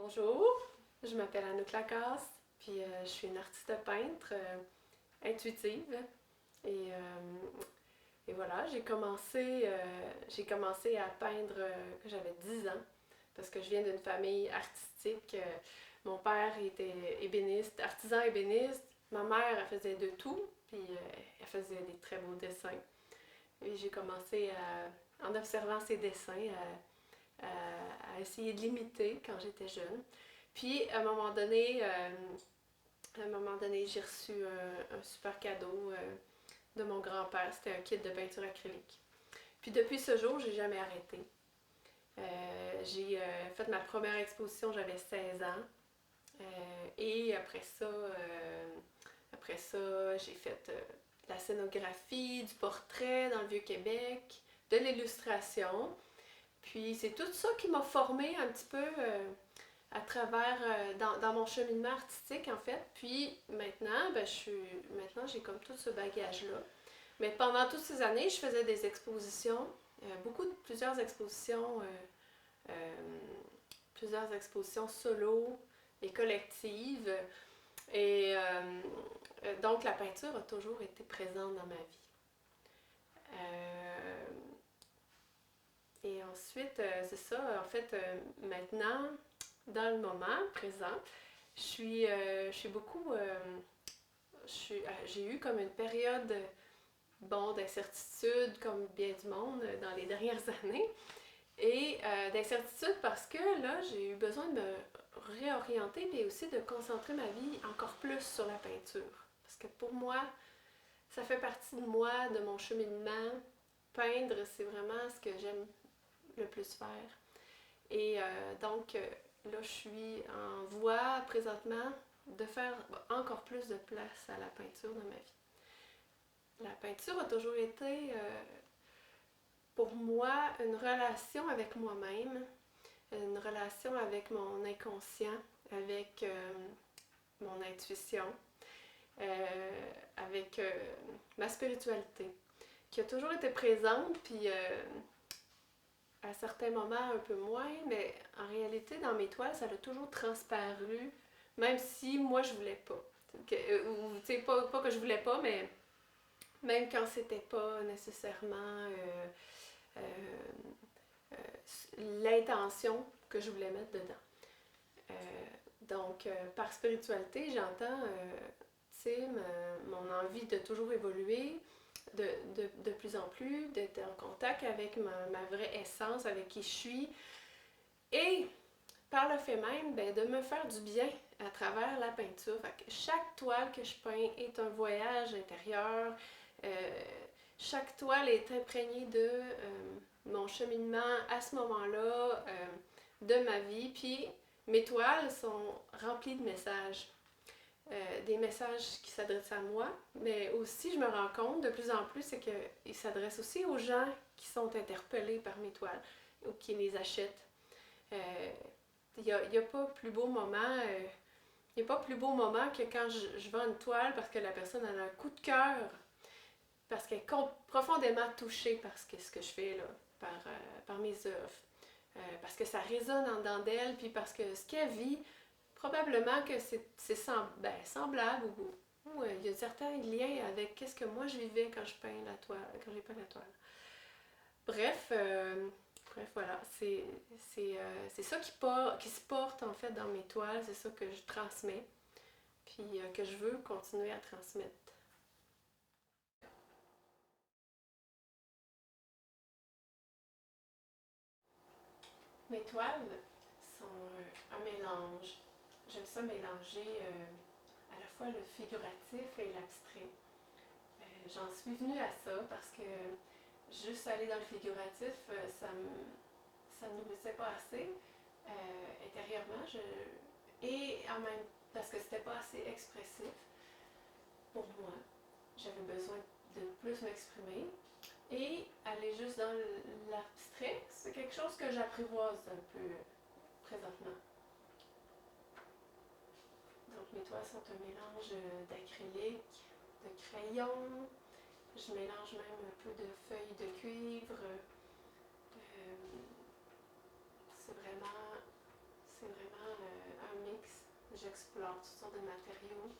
Bonjour, je m'appelle Anouk Lacasse, puis je suis une artiste peintre intuitive. Et, euh, et voilà, j'ai commencé à peindre quand j'avais 10 ans, parce que je viens d'une famille artistique. Mon père était ébéniste, artisan ébéniste. Ma mère, elle faisait de tout, puis elle faisait des très beaux dessins. Et j'ai commencé en observant ses dessins, à essayer de l'imiter quand j'étais jeune. Puis à un moment donné, j'ai reçu un super cadeau de mon grand-père. C'était un kit de peinture acrylique. Puis depuis ce jour, j'ai jamais arrêté. J'ai fait ma première exposition, j'avais 16 ans. Et après ça, j'ai fait de la scénographie, du portrait dans le Vieux-Québec, de l'illustration. Puis c'est tout ça qui m'a formée un petit peu à travers dans mon cheminement artistique en fait. Puis maintenant, maintenant j'ai comme tout ce bagage-là. Mais pendant toutes ces années, je faisais des expositions, euh, plusieurs expositions solo et collectives. Donc la peinture a toujours été présente dans ma vie. Euh, et ensuite, c'est ça, en fait, maintenant, dans le moment présent, je suis beaucoup. J'ai eu comme une période d'incertitude, comme bien du monde, dans les dernières années. Et d'incertitude parce que là, j'ai eu besoin de me réorienter et aussi de concentrer ma vie encore plus sur la peinture. Parce que pour moi, ça fait partie de moi, de mon cheminement. Peindre, c'est vraiment ce que j'aime le plus faire. Et là, je suis en voie présentement de faire encore plus de place à la peinture dans ma vie. La peinture a toujours été pour moi une relation avec moi-même, une relation avec mon inconscient, avec mon intuition, avec ma spiritualité, qui a toujours été présente, puis à certains moments un peu moins, mais en réalité, dans mes toiles, ça a toujours transparu, même si moi je voulais pas. Ou, tu sais, pas que je voulais pas, mais même quand c'était pas nécessairement euh, l'intention que je voulais mettre dedans. Par spiritualité, j'entends mon envie de toujours évoluer, de plus en plus, d'être en contact avec ma vraie essence, avec qui je suis, et par le fait même, ben, de me faire du bien à travers la peinture. Fait que chaque toile que je peins est un voyage intérieur. Chaque toile est imprégnée de mon cheminement à ce moment-là, de ma vie. Puis mes toiles sont remplies de messages. Des messages qui s'adressent à moi, mais aussi je me rends compte de plus en plus c'est qu'ils s'adressent aussi aux gens qui sont interpellés par mes toiles ou qui les achètent. Il n'y a pas plus beau moment. Il n'y a pas plus beau moment que quand je vends une toile parce que la personne a un coup de cœur, parce qu'elle est profondément touchée par ce que je fais, là, par mes œuvres. Parce que ça résonne en dedans d'elle, puis parce que ce qu'elle vit, probablement que c'est semblable ou il y a certains liens avec qu'est-ce que moi je vivais quand je peins la toile, quand j'ai peint la toile. Bref, voilà, c'est ça qui se porte en fait dans mes toiles, c'est ça que je transmets, puis que je veux continuer à transmettre. Mes toiles sont un mélange. J'aime ça mélanger à la fois le figuratif et l'abstrait. J'en suis venue à ça parce que juste aller dans le figuratif, ça ne me nourrissait pas assez intérieurement. Et en même parce que c'était pas assez expressif pour moi. J'avais besoin de plus m'exprimer. Et aller juste dans l'abstrait, c'est quelque chose que j'apprivoise un peu présentement. Donc mes toiles sont un mélange d'acrylique, de crayon. Je mélange même un peu de feuilles de cuivre. C'est vraiment j'explore toutes sortes de matériaux.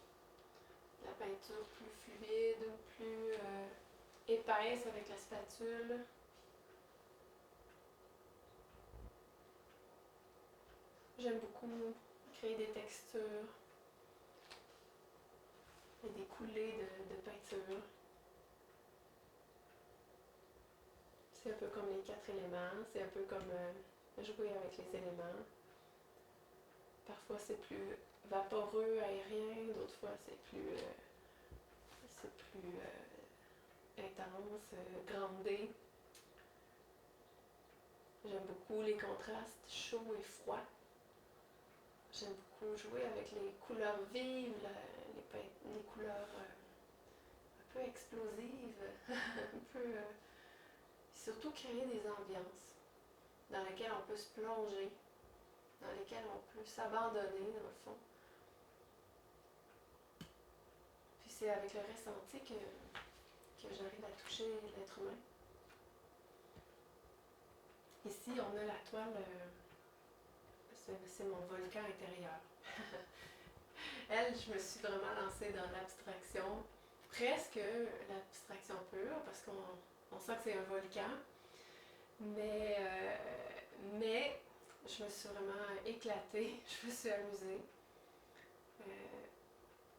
La peinture plus fluide ou plus épaisse avec la spatule. J'aime beaucoup créer des textures et des coulées de peinture. C'est un peu comme les 4 éléments, c'est un peu comme jouer avec les éléments. Parfois c'est plus vaporeux, aérien, d'autres fois c'est plus intense, groundé. J'aime beaucoup les contrastes chaud et froid. J'aime beaucoup jouer avec les couleurs vives, les couleurs un peu explosives, un peu, surtout créer des ambiances dans lesquelles on peut se plonger, dans lesquelles on peut s'abandonner dans le fond. Puis c'est avec le ressenti que j'arrive à toucher l'être humain. Ici, on a la toile, c'est mon volcan intérieur. Elle, je me suis vraiment lancée dans l'abstraction, presque l'abstraction pure, parce qu'on sent que c'est un volcan. Mais je me suis vraiment éclatée, je me suis amusée.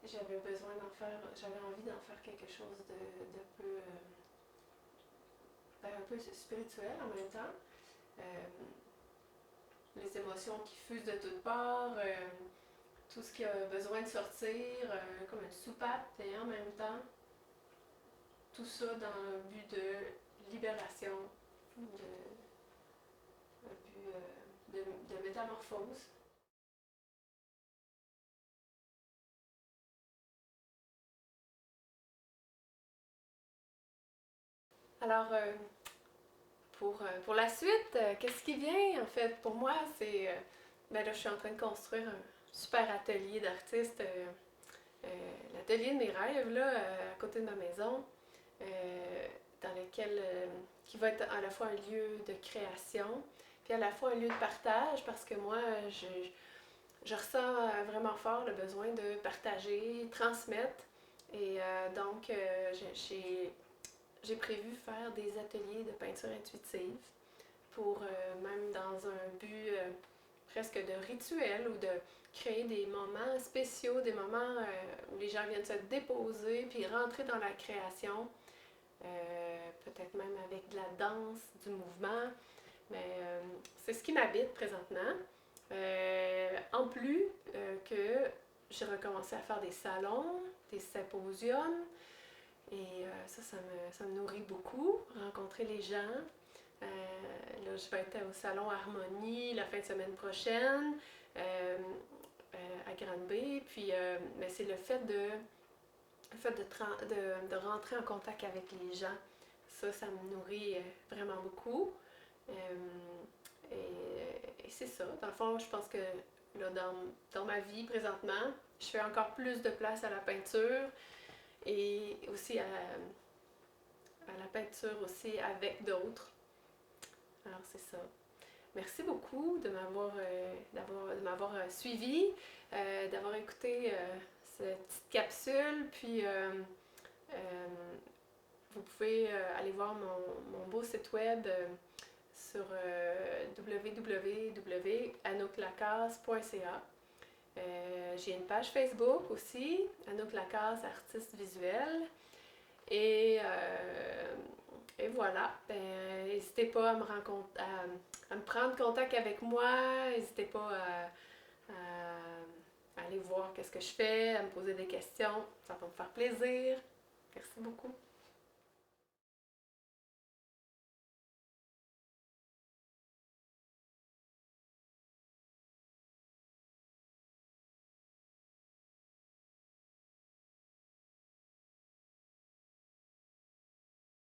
J'avais besoin d'en faire, j'avais envie d'en faire quelque chose de peu, un peu spirituel en même temps. Les émotions qui fusent de toutes parts, tout ce qui a besoin de sortir, comme une soupape, et en même temps, tout ça dans un but de libération, un but de métamorphose. Alors, pour la suite, qu'est-ce qui vient en fait pour moi, c'est ben là je suis en train de construire un super atelier d'artiste, l'atelier de mes rêves là, à côté de ma maison, dans lequel qui va être à la fois un lieu de création, puis à la fois un lieu de partage parce que moi je ressens vraiment fort le besoin de partager, transmettre et donc j'ai prévu faire des ateliers de peinture intuitive pour même dans un but presque de rituel ou de créer des moments spéciaux, des moments où les gens viennent se déposer puis rentrer dans la création, peut-être même avec de la danse, du mouvement. Mais c'est ce qui m'habite présentement. En plus que j'ai recommencé à faire des salons, des symposiums, et ça me nourrit beaucoup, rencontrer les gens. Là, je vais être au salon Harmonie la fin de semaine prochaine à Granby. Puis, mais c'est le fait de rentrer en contact avec les gens. Ça me nourrit vraiment beaucoup. Et c'est ça. Dans le fond, je pense que là, dans ma vie présentement, je fais encore plus de place à la peinture et aussi à la peinture aussi avec d'autres. Alors c'est ça. Merci beaucoup de m'avoir suivi, d'avoir écouté cette petite capsule. Puis vous pouvez aller voir mon beau site web sur www.anouklacasse.ca. J'ai une page Facebook aussi, Anouk Lacasse, artiste visuelle. Et voilà, n'hésitez pas à me prendre contact avec moi, n'hésitez pas à aller voir qu'est-ce que je fais, à me poser des questions, ça va me faire plaisir. Merci beaucoup.